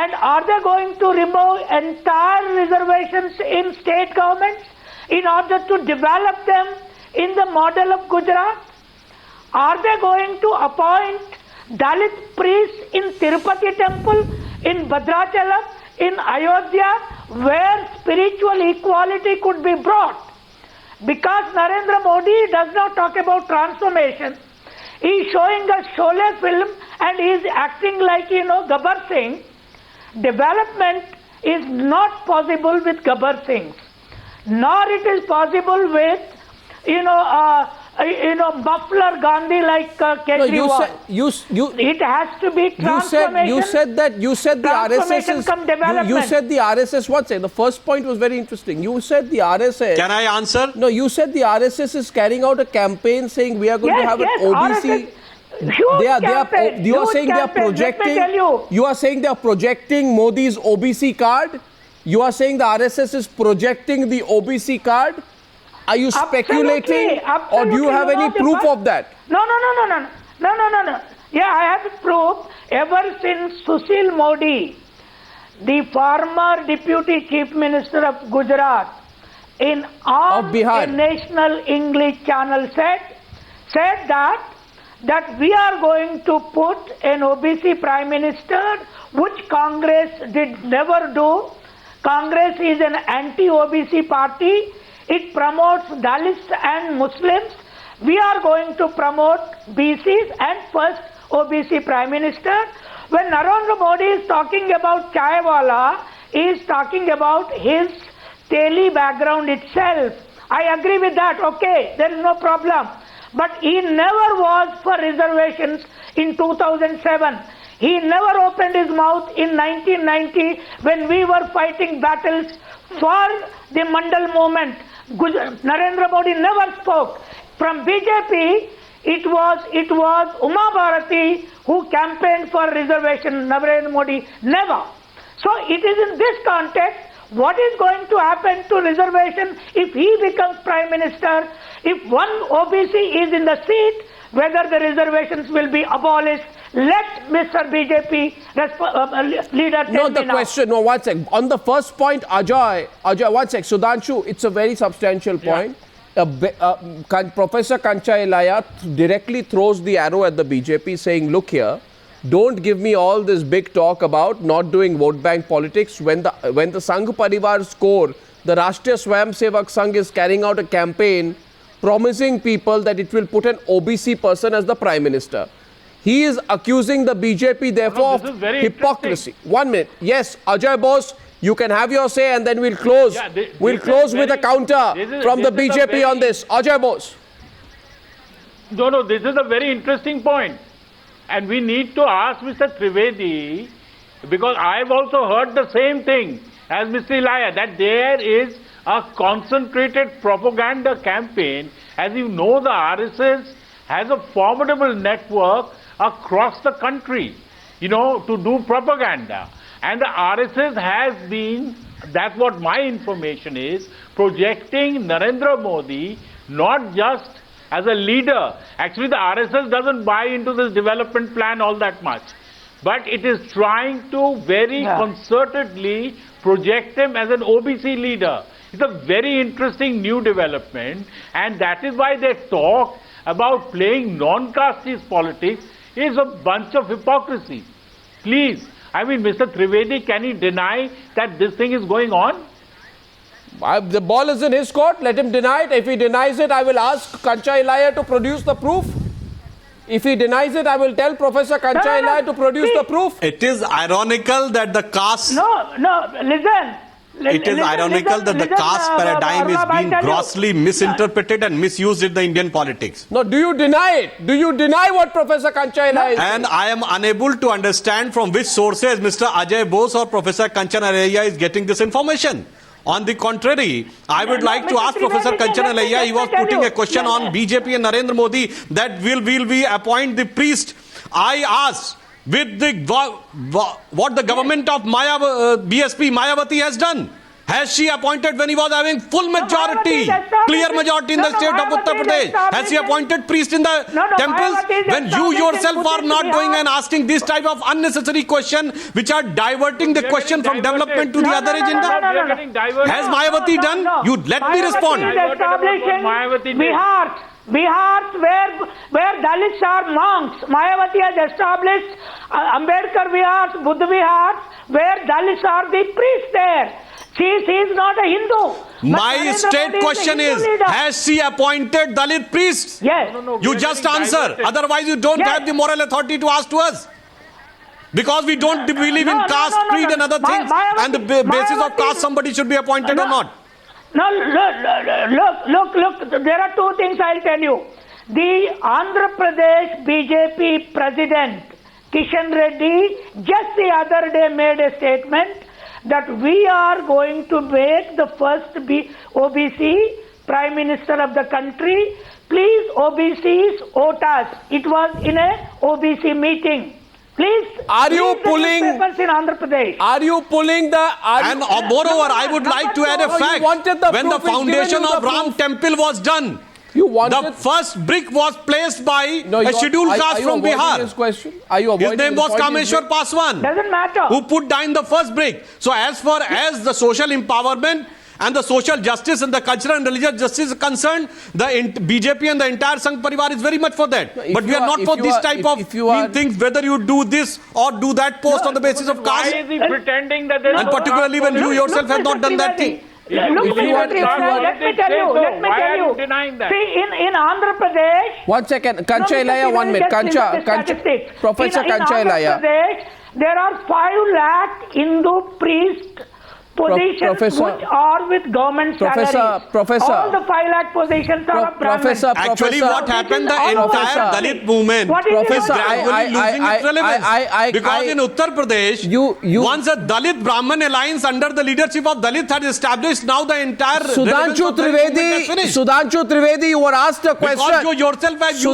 And are they going to remove entire reservations in state governments in order to develop them in the model of Gujarat? Are they going to appoint Dalit priests in Tirupati temple, in Bhadrachalam, in Ayodhya, where spiritual equality could be brought? Because Narendra Modi does not talk about transformation. He is showing a Sholay film and he is acting like, Gabbar Singh. Development is not possible with Gabbar Singhs, nor it is possible with, muffler Gandhi like Kejriwal. No, it has to be transformation. You said the RSS is... You said the RSS, one second, the first point was very interesting. You said the RSS... Can I answer? No, you said the RSS is carrying out a campaign saying we are going to have an OBC... You are saying they are projecting... You are saying they are projecting Modi's OBC card? You are saying the RSS is projecting the OBC card? Are you speculating, or do you have any proof of that? No. Yeah, I have proof. Ever since Sushil Modi, the former Deputy Chief Minister of Gujarat, in on a national English channel said that we are going to put an OBC Prime Minister, which Congress did never do. Congress is an anti-OBC party. It promotes Dalits and Muslims. We are going to promote BCs and first OBC Prime Minister. When Narendra Modi is talking about Chaiwala, he is talking about his Teli background itself. I agree with that, okay, there is no problem. But he never was for reservations in 2007. He never opened his mouth in 1990 when we were fighting battles for the Mandal movement. Narendra Modi never spoke. From BJP, it was Uma Bharati who campaigned for reservation. Narendra Modi never. So it is in this context, what is going to happen to reservation if he becomes Prime Minister? If one OBC is in the seat, whether the reservations will be abolished? Let Mr. BJP leader tell me now. Question, no, one sec. On the first point, Ajoy, one sec. Sudhanshu, it's a very substantial point. Professor Kancha Illiah directly throws the arrow at the BJP saying, look here, don't give me all this big talk about not doing vote bank politics when the Sangh Parivar score, the Rashtriya Swayamsevak Sangh is carrying out a campaign promising people that it will put an OBC person as the Prime Minister. He is accusing the BJP, therefore, of hypocrisy. 1 minute. Yes, Ajoy Bose, you can have your say and then we'll close. Yeah, we'll close with a counter from the BJP on this. Ajoy Bose. No, this is a very interesting point. And we need to ask Mr. Trivedi, because I've also heard the same thing as Mr. Illiah, that there is a concentrated propaganda campaign. As you know, the RSS has a formidable network across the country, to do propaganda. And the RSS has been, that's what my information is, projecting Narendra Modi not just as a leader. Actually, the RSS doesn't buy into this development plan all that much. But it is trying to very concertedly project him as an OBC leader. It's a very interesting new development. And that is why they talk about playing non-casteist politics is a bunch of hypocrisy. Please, Mr. Trivedi, can he deny that this thing is going on? The ball is in his court. Let him deny it. If he denies it, I will ask Kancha Illiah to produce the proof. If he denies it, I will tell Professor Kancha Illiah to produce the proof. It is ironical that the caste... Listen. It is ironical that the caste paradigm is being grossly misinterpreted and misused in the Indian politics. No, do you deny it? Do you deny what Professor Kancha Illiah is saying? And I am unable to understand from which sources Mr. Ajoy Bose or Professor Kancha Illiah is getting this information. On the contrary, I would like to ask Professor Kancha Illiah, he was putting a question on BJP and Narendra Modi that will we appoint the priest. I asked, with what the government of BSP Mayawati has done. Has she appointed when he was having full majority, clear majority in the state of Uttar Pradesh? Has she appointed priests in the temples? When you yourself are not going and asking this type of unnecessary question, which are diverting the question from development to the other agenda? Has Mayawati done? You let me respond. Bihar, where Dalits are monks. Mayawati has established Ambedkar Vihars, Buddha Vihars, where Dalits are the priests there. She is not a Hindu. My straight question is, has she appointed Dalit priests? Yes. You just answer. Otherwise, you don't have the moral authority to ask to us. Because we don't believe in caste, creed and other things. And the basis of caste, somebody should be appointed or not. No, look, there are two things I'll tell you. The Andhra Pradesh BJP President, Kishan Reddy, just the other day made a statement that we are going to make the first OBC Prime Minister of the country. Please, OBCs, vote us. It was in a OBC meeting. Please, are you pulling in Andhra Pradesh? Are you pulling the? And moreover, I would like to add a fact. When the foundation of Ram Temple was done, the first brick was placed by a scheduled caste from Bihar. His name was Kameshwar Paswan. Doesn't matter. Who put down the first brick. So as far as the social empowerment and the social justice and the cultural and religious justice is concerned, the BJP and the entire Sangh Parivar is very much for that. But we are not for this type of things, whether you do this or do that post on the basis of caste. Why is he pretending that there is and particularly when you yourself have not done that thing. Let me tell you. See, in Andhra Pradesh. One second, Kancha Illiah, 1 minute. Kancha, Professor Kancha Illiah. There are 5 lakh Hindu priests positions which are with government salaries. Professor. All the 5 lakh positions are of Brahmins. Actually, what happened, the entire Dalit movement is gradually losing its relevance. Because in Uttar Pradesh, once a Dalit Brahman alliance under the leadership of Dalit had established, now the entire Sudhanshu Trivedi, you were asked a question. Because you yourself have used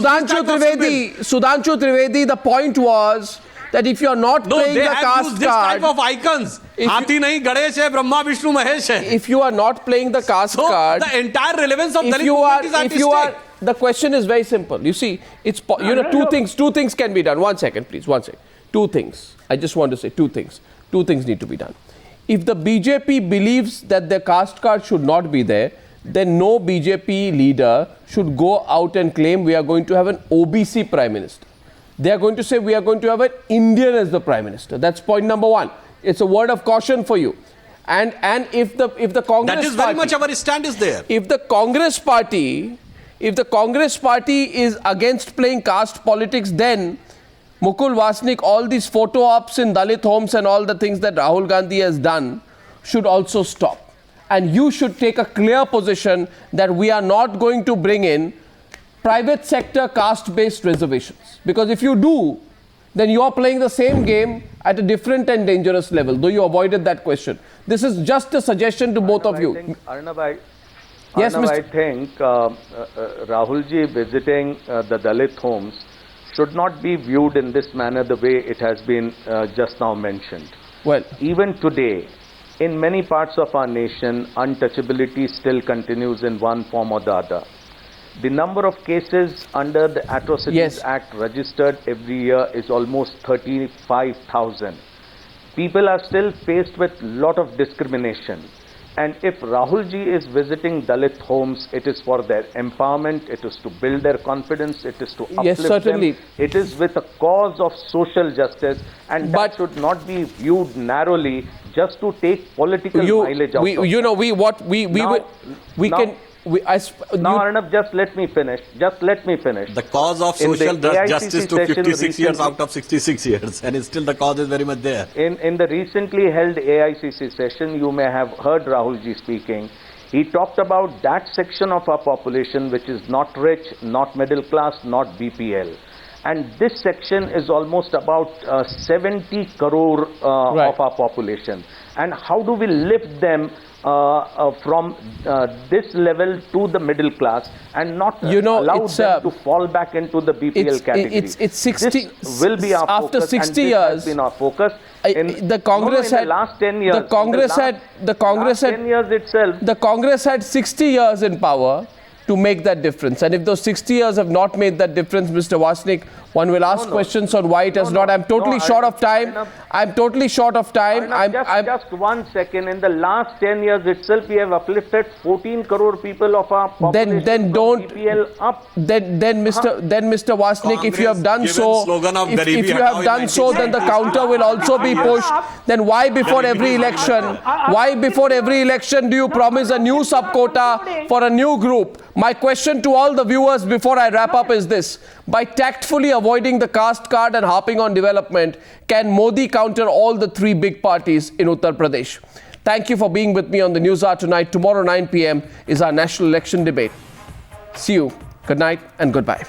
Sudhanshu Trivedi, the point was that if you are not playing the caste this card, type of icons. Hathi nahi, Ganesh hai, Brahma, Vishnu, Mahesh hai. If you are not playing the caste card, the entire relevance of Dalit movement is at stake. The question is very simple. You see, it's two things can be done. 1 second, please. 1 second. 2 things. I just want to say 2 things. 2 things need to be done. If the BJP believes that the caste card should not be there, then no BJP leader should go out and claim we are going to have an OBC Prime Minister. They are going to say we are going to have an Indian as the Prime Minister. That's point number 1. It's a word of caution for you. And if the Congress that is very much our stand is there. If the Congress party is against playing caste politics, then Mukul Wasnik, all these photo ops in Dalit homes and all the things that Rahul Gandhi has done should also stop. And you should take a clear position that we are not going to bring in private sector caste-based reservations. Because if you do, then you are playing the same game at a different and dangerous level, though you avoided that question. This is just a suggestion to both of you. Arnab, I think Rahulji visiting the Dalit homes should not be viewed in this manner the way it has been just now mentioned. Well, even today, in many parts of our nation, untouchability still continues in one form or the other. The number of cases under the Atrocities Act registered every year is almost 35,000. People are still faced with a lot of discrimination. And if Rahulji is visiting Dalit homes, it is for their empowerment, it is to build their confidence, it is to uplift them. It is with a cause of social justice, and that should not be viewed narrowly just to take political mileage out of it. Now, Arnab, just let me finish. The cause of social justice took 56 years out of 66 years, and still the cause is very much there. In the recently held AICC session, you may have heard Rahulji speaking. He talked about that section of our population which is not rich, not middle class, not BPL. And this section is almost about 70 crore of our population. And how do we lift them from this level to the middle class and not allow them to fall back into the BPL category? It's 60. This will be our after focus, 60 and years this has been our focus. The Congress in had the last 10 years. The Congress had 10 years itself. The Congress had 60 years in power to make that difference. And if those 60 years have not made that difference, Mr. Wasnik, one will ask questions on why it has not. I'm totally short of time. I'm totally short of time. Just 1 second. In the last 10 years itself, we have uplifted 14 crore people of our population then don't BPL up. Then Mr. Wasnik, if you have done so, if you have done so, then the counter will also be pushed. Then why before every election do you promise a new sub-quota for a new group? My question to all the viewers before I wrap up is this: by tactfully avoiding the caste card and harping on development, can Modi counter all the three big parties in Uttar Pradesh? Thank you for being with me on the Newshour tonight. Tomorrow 9 p.m. is our national election debate. See you. Good night and goodbye.